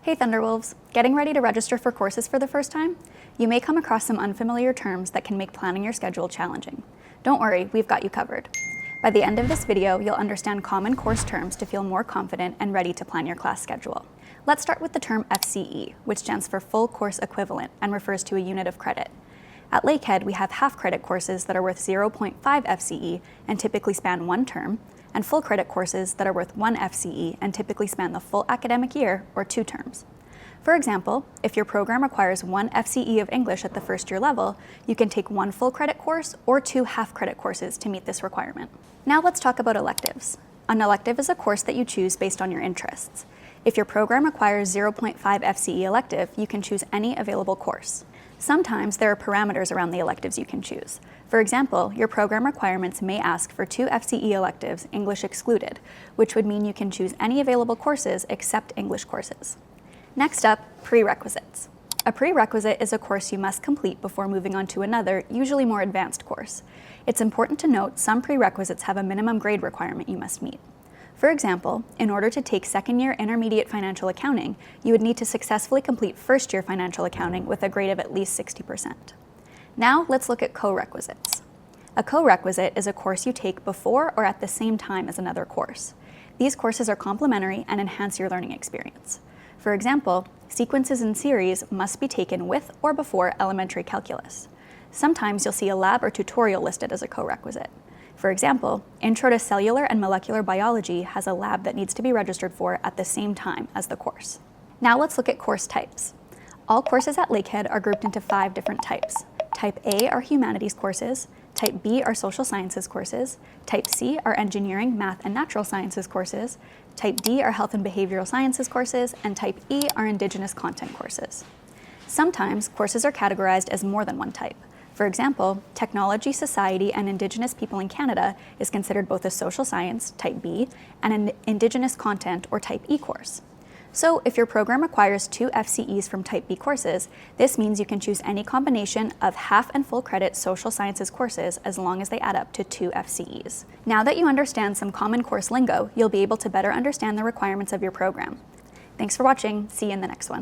Hey Thunderwolves! Getting ready to register for courses for the first time? You may come across some unfamiliar terms that can make planning your schedule challenging. Don't worry, we've got you covered. By the end of this video, you'll understand common course terms to feel more confident and ready to plan your class schedule. Let's start with the term FCE, which stands for Full Course Equivalent and refers to a unit of credit. At Lakehead, we have half-credit courses that are worth 0.5 FCE and typically span one term, and full credit courses that are worth 1 FCE and typically span the full academic year or 2 terms. For example, if your program requires 1 FCE of English at the first year level, you can take 1 full credit course or 2 half credit courses to meet this requirement. Now let's talk about electives. An elective is a course that you choose based on your interests. If your program requires 0.5 FCE elective, you can choose any available course. Sometimes there are parameters around the electives you can choose. For example, your program requirements may ask for 2 FCE electives, English excluded, which would mean you can choose any available courses except English courses. Next up, prerequisites. A prerequisite is a course you must complete before moving on to another, usually more advanced course. It's important to note some prerequisites have a minimum grade requirement you must meet. For example, in order to take second-year intermediate financial accounting, you would need to successfully complete first-year financial accounting with a grade of at least 60%. Now let's look at corequisites. A corequisite is a course you take before or at the same time as another course. These courses are complementary and enhance your learning experience. For example, sequences and series must be taken with or before elementary calculus. Sometimes you'll see a lab or tutorial listed as a corequisite. For example, Intro to Cellular and Molecular Biology has a lab that needs to be registered for at the same time as the course. Now let's look at course types. All courses at Lakehead are grouped into 5 different types. Type A are humanities courses, Type B are social sciences courses, Type C are engineering, math, and natural sciences courses, Type D are health and behavioral sciences courses, and Type E are indigenous content courses. Sometimes courses are categorized as more than one type. For example, Technology, Society, and Indigenous People in Canada is considered both a social science, Type B, and an Indigenous Content, or Type E course. So if your program requires 2 FCEs from Type B courses, this means you can choose any combination of half and full credit social sciences courses as long as they add up to 2 FCEs. Now that you understand some common course lingo, you'll be able to better understand the requirements of your program. Thanks for watching. See you in the next one.